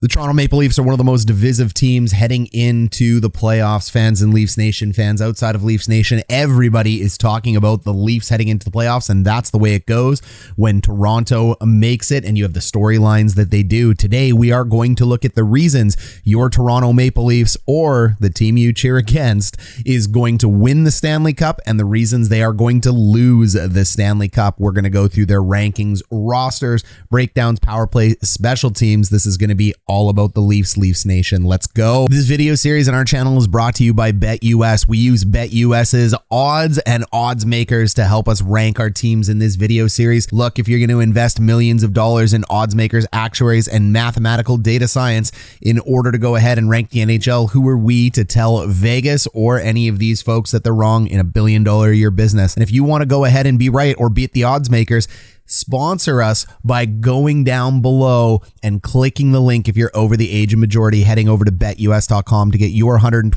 The Toronto Maple Leafs are one of the most divisive teams heading into the playoffs. Fans and Leafs Nation, fans outside of Leafs Nation, everybody is talking about the Leafs heading into the playoffs, and that's the way it goes when Toronto makes it and you have the storylines that they do. Today, we are going to look at the reasons your Toronto Maple Leafs, or the team you cheer against, is going to win the Stanley Cup and the reasons they are going to lose the Stanley Cup. We're going to go through their rankings, rosters, breakdowns, power play, special teams. This is going to be all about the Leafs Nation. Let's go. This video series on our channel is brought to you by BetUS. We use BetUS's odds and odds makers to help us rank our teams in this video series. Look, if you're going to invest millions of dollars in odds makers, actuaries, and mathematical data science in order to go ahead and rank the NHL, who are we to tell Vegas or any of these folks that they're wrong in $1 billion a year business? And if you want to go ahead and be right or beat the odds makers, sponsor us by going down below and clicking the link if you're over the age of majority, heading over to betus.com to get your 125%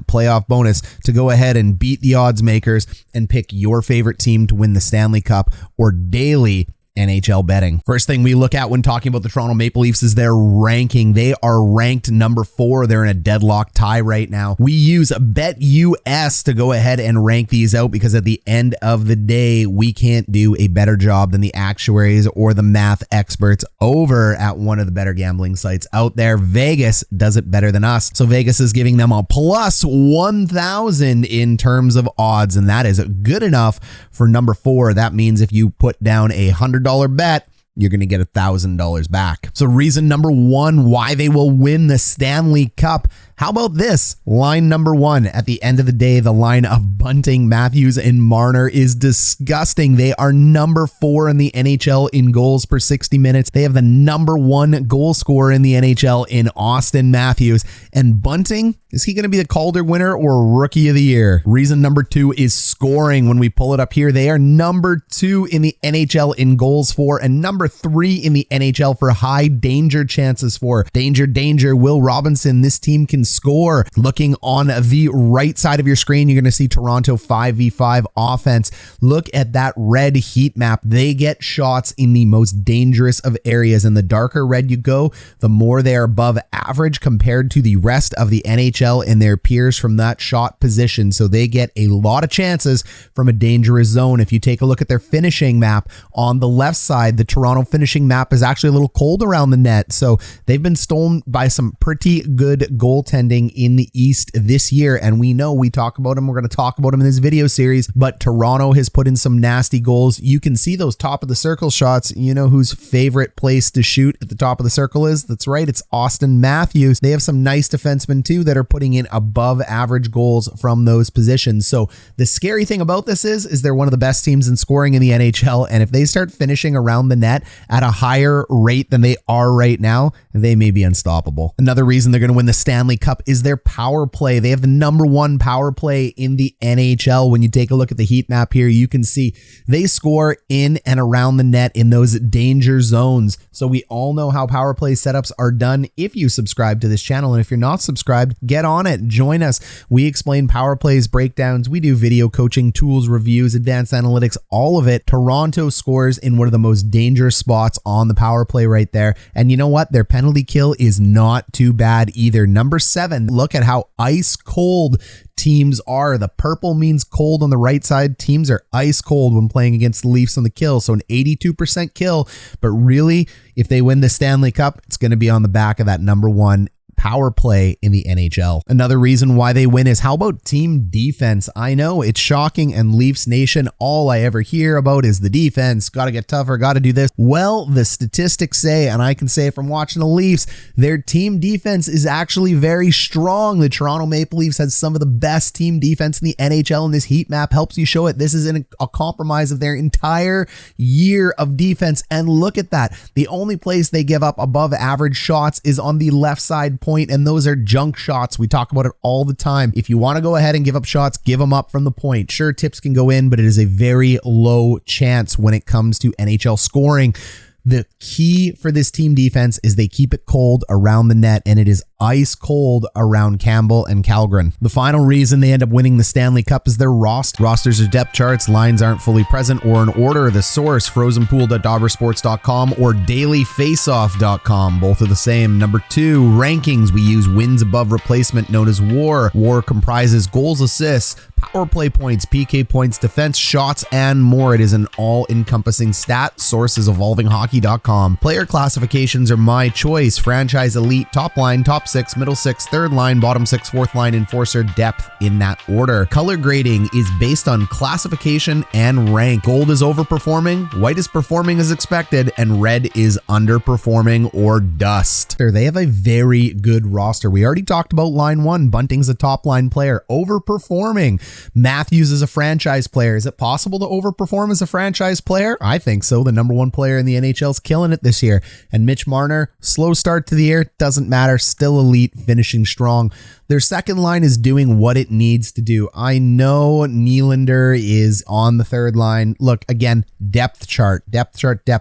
playoff bonus to go ahead and beat the odds makers and pick your favorite team to win the Stanley Cup or daily NHL betting. First thing we look at when talking about the Toronto Maple Leafs is their ranking. They are ranked number 4. They're in a deadlock tie right now. We use BetUS to go ahead and rank these out because at the end of the day, we can't do a better job than the actuaries or the math experts over at one of the better gambling sites out there. Vegas does it better than us. So Vegas is giving them a plus 1,000 in terms of odds, and that is good enough for number 4. That means if you put down a $100 bet, you're going to get $1,000 back. So reason number 1 why they will win the Stanley Cup. How about this? Line number 1. At the end of the day, the line of Bunting, Matthews, and Marner is disgusting. They are number 4 in the NHL in goals per 60 minutes. They have the number 1 goal scorer in the NHL in Auston Matthews. And Bunting, is he going to be the Calder winner or Rookie of the Year? Reason number 2 is scoring. When we pull it up here, they are number 2 in the NHL in goals for and number 3 in the NHL for high danger chances for. Danger, Will Robinson. This team can score. Looking on the right side of your screen, you're going to see Toronto 5v5 offense. Look at that red heat map. They get shots in the most dangerous of areas, and the darker red you go, the more they are above average compared to the rest of the NHL and their peers from that shot position. So they get a lot of chances from a dangerous zone. If you take a look at their finishing map on the left side, the Toronto finishing map is actually a little cold around the net. So they've been stolen by some pretty good goaltending in the East this year, and we talk about them. We're going to talk about them in this video series, but Toronto has put in some nasty goals. You can see those top of the circle shots. You know whose favorite place to shoot at the top of the circle is? That's right, it's Auston Matthews. They have some nice defensemen too that are putting in above average goals from those positions. So the scary thing about this is they're one of the best teams in scoring in the NHL, and if they start finishing around the net at a higher rate than they are right now, they may be unstoppable. Another reason they're going to win the Stanley Cup is their power play. They have the number 1 power play in the NHL. When you take a look at the heat map here, you can see they score in and around the net in those danger zones. So we all know how power play setups are done if you subscribe to this channel. And if you're not subscribed, get on it. Join us. We explain power plays, breakdowns. We do video coaching, tools, reviews, advanced analytics, all of it. Toronto scores in one of the most dangerous spots on the power play right there. And you know what? Their penalty kill is not too bad either. Number 7. Look at how ice cold teams are. The purple means cold on the right side. Teams are ice cold when playing against the Leafs on the kill. So an 82% kill. But really, if they win the Stanley Cup, it's going to be on the back of that number 1 power play in the NHL. Another reason why they win is how about team defense? I know it's shocking, and Leafs Nation, all I ever hear about is the defense. Got to get tougher, got to do this. Well, the statistics say, and I can say from watching the Leafs, their team defense is actually very strong. The Toronto Maple Leafs has some of the best team defense in the NHL, and this heat map helps you show it. This is a compromise of their entire year of defense, and look at that. The only place they give up above average shots is on the left side point, and those are junk shots. We talk about it all the time. If you want to go ahead and give up shots, give them up from the point. Sure, tips can go in, but it is a very low chance when it comes to NHL scoring. The key for this team defense is they keep it cold around the net, and it is ice cold around Campbell and Calgren. The final reason they end up winning the Stanley Cup is their rosters are depth charts, lines aren't fully present or in order. The source, frozenpool.dobbersports.com or dailyfaceoff.com. Both are the same. Number 2, rankings. We use wins above replacement, known as WAR. WAR comprises goals, assists, power play points, PK points, defense, shots, and more. It is an all-encompassing stat. Source is evolvinghockey.com. Player classifications are my choice. Franchise, elite, top line, top 6, middle 6, third line, bottom 6, fourth line, enforcer, depth in that order. Color grading is based on classification and rank. Gold is overperforming, white is performing as expected, and red is underperforming or dust. They have a very good roster. We already talked about line 1. Bunting's a top line player, overperforming. Matthews is a franchise player. Is it possible to overperform as a franchise player? I think so. The number 1 player in the NHL is killing it this year. And Mitch Marner, slow start to the year, doesn't matter, still elite, finishing strong. Their second line is doing what it needs to do. I know Nylander is on the third line. Look, again, depth chart. Tavares,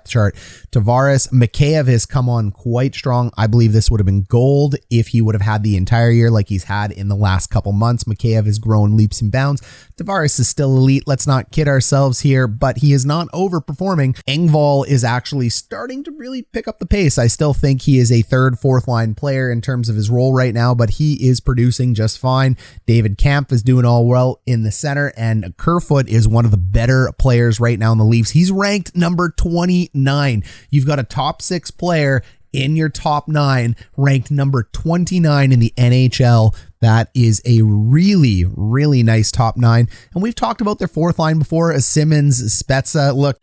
Mikheyev has come on quite strong. I believe this would have been gold if he would have had the entire year like he's had in the last couple months. Mikheyev has grown leaps and bounds. Tavares is still elite. Let's not kid ourselves here, but he is not overperforming. Engvall is actually starting to really pick up the pace. I still think he is a third, fourth line player in terms of his role right now, but he is producing just fine. David Kampf is doing all well in the center, and Kerfoot is one of the better players right now in the Leafs. He's ranked number 29. You've got a top 6 player in your top 9, ranked number 29 in the NHL. That is a really, really nice top 9. And we've talked about their fourth line before, as Simmons, Spezza. Look,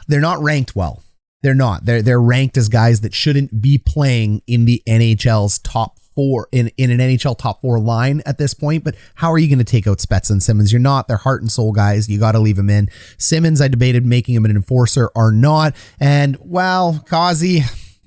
they're not ranked well. They're not. They're ranked as guys that shouldn't be playing in the NHL's top 4, in an NHL top 4 line at this point. But how are you going to take out Spezza and Simmons? You're not. They're heart and soul guys. You got to leave them in. Simmons, I debated making him an enforcer or not. And, well, Kazi,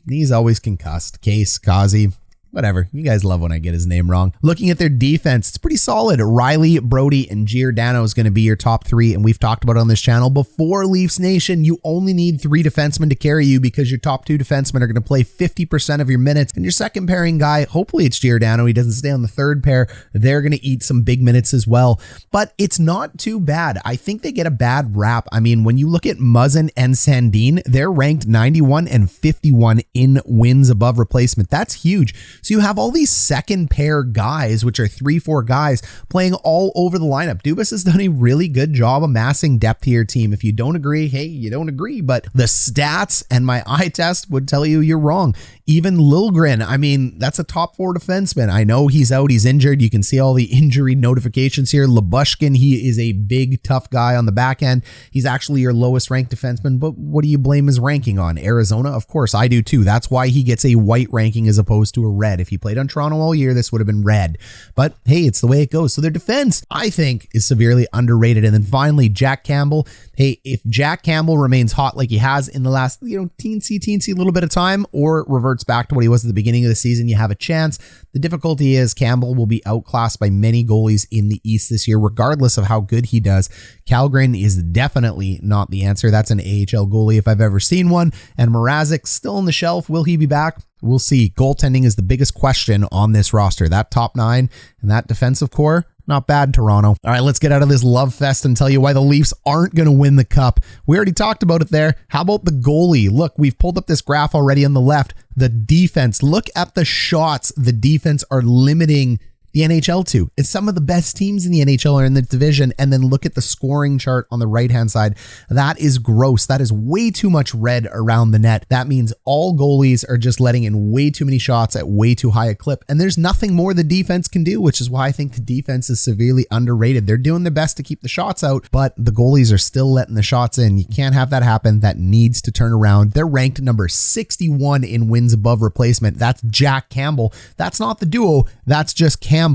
he's always concussed. Kazi. Whatever. You guys love when I get his name wrong. Looking at their defense, it's pretty solid. Rielly, Brodie, and Giordano is going to be your top 3, and we've talked about it on this channel before. Leafs Nation, you only need 3 defensemen to carry you because your top 2 defensemen are going to play 50% of your minutes, and your second pairing guy, hopefully it's Giordano, he doesn't stay on the third pair, they're going to eat some big minutes as well. But it's not too bad. I think they get a bad rap. I mean, when you look at Muzzin and Sandin, they're ranked 91 and 51 in wins above replacement. That's huge. So you have all these second pair guys, which are 3-4 guys, playing all over the lineup. Dubas has done a really good job amassing depth to your team. If you don't agree, hey, you don't agree, but the stats and my eye test would tell you you're wrong. Even Liljegren, I mean, that's a top 4 defenseman. I know he's out, he's injured. You can see all the injury notifications here. Labushkin, he is a big, tough guy on the back end. He's actually your lowest ranked defenseman, but what do you blame his ranking on? Arizona? Of course, I do too. That's why he gets a white ranking as opposed to a red. If he played on Toronto all year, this would have been red. But hey, it's the way it goes. So their defense, I think, is severely underrated. And then finally, Jack Campbell. Hey, if Jack Campbell remains hot like he has in the last, teensy little bit of time, or reverts back to what he was at the beginning of the season, you have a chance. The difficulty is Campbell will be outclassed by many goalies in the East this year, regardless of how good he does. Calgren is definitely not the answer. That's an AHL goalie if I've ever seen one. And Mrazek still on the shelf. Will he be back? We'll see. Goaltending is the biggest question on this roster. That top 9 and that defensive core, not bad, Toronto. All right, let's get out of this love fest and tell you why the Leafs aren't going to win the cup. We already talked about it there. How about the goalie? Look, we've pulled up this graph already on the left. The defense, look at the shots the defense are limiting the NHL to. It's some of the best teams in the NHL are in the division. And then look at the scoring chart on the right-hand side. That is gross. That is way too much red around the net. That means all goalies are just letting in way too many shots at way too high a clip. And there's nothing more the defense can do, which is why I think the defense is severely underrated. They're doing their best to keep the shots out, but the goalies are still letting the shots in. You can't have that happen. That needs to turn around. They're ranked number 61 in wins above replacement. That's Jack Campbell. That's not the duo. That's just Campbell.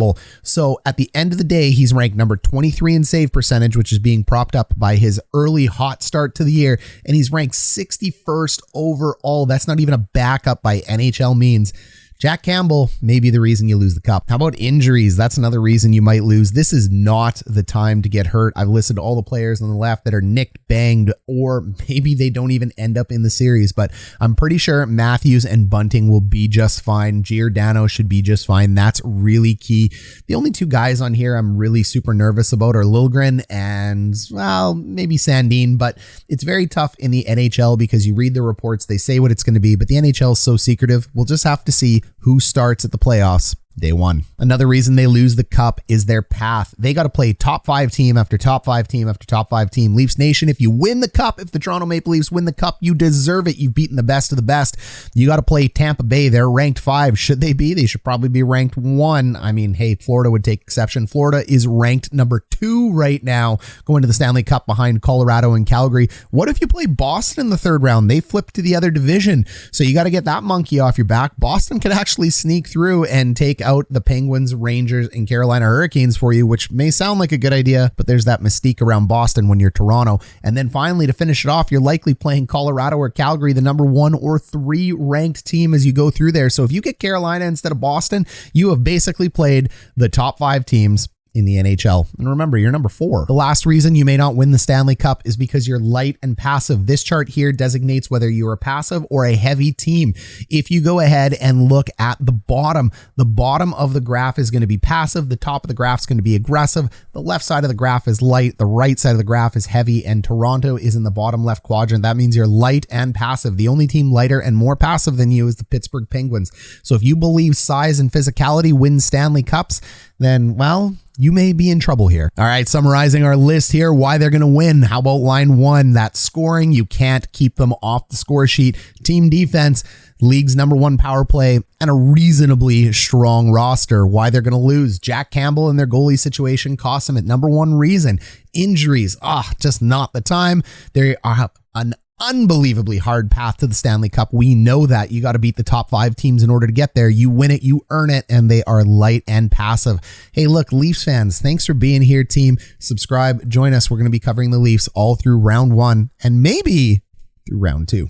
So at the end of the day, he's ranked number 23 in save percentage, which is being propped up by his early hot start to the year. And he's ranked 61st overall. That's not even a backup by NHL means. Jack Campbell may be the reason you lose the cup. How about injuries? That's another reason you might lose. This is not the time to get hurt. I've listed all the players on the left that are nicked, banged, or maybe they don't even end up in the series, but I'm pretty sure Matthews and Bunting will be just fine. Giordano should be just fine. That's really key. The only two guys on here I'm really super nervous about are Liljegren and, well, maybe Sandin, but it's very tough in the NHL because you read the reports, they say what it's going to be, but the NHL is so secretive. We'll just have to see who starts at the playoffs day one. Another reason they lose the cup is their path. They got to play top 5 team after top 5 team after top 5 team. Leafs Nation, if you win the cup, if the Toronto Maple Leafs win the cup, you deserve it. You've beaten the best of the best. You got to play Tampa Bay. They're ranked 5. Should they be? They should probably be ranked 1. I mean, hey, Florida would take exception. Florida is ranked number 2 right now, going to the Stanley Cup behind Colorado and Calgary. What if you play Boston in the 3rd round? They flip to the other division. So you got to get that monkey off your back. Boston could actually sneak through and take out the Penguins, Rangers, and Carolina Hurricanes for you, which may sound like a good idea, but there's that mystique around Boston when you're Toronto. And then finally, to finish it off, you're likely playing Colorado or Calgary, the number 1 or 3 ranked team as you go through there. So if you get Carolina instead of Boston, you have basically played the top 5 teams in the NHL. And remember, you're number 4. The last reason you may not win the Stanley Cup is because you're light and passive. This chart here designates whether you're a passive or a heavy team. If you go ahead and look at the bottom of the graph is going to be passive. The top of the graph is going to be aggressive. The left side of the graph is light. The right side of the graph is heavy. And Toronto is in the bottom left quadrant. That means you're light and passive. The only team lighter and more passive than you is the Pittsburgh Penguins. So if you believe size and physicality win Stanley Cups, then, well, you may be in trouble here. All right, summarizing our list here, why they're going to win. How about line 1? That's scoring. You can't keep them off the score sheet. Team defense, league's number 1 power play, and a reasonably strong roster. Why they're going to lose. Jack Campbell and their goalie situation cost them at number 1 reason. Injuries, just not the time. They are an unbelievably hard path to the Stanley Cup. We know that. You got to beat the top 5 teams in order to get there. You win it, you earn it, and they are light and passive. Hey, look, Leafs fans, thanks for being here, team. Subscribe, join us. We're going to be covering the Leafs all through round 1 and maybe through round 2.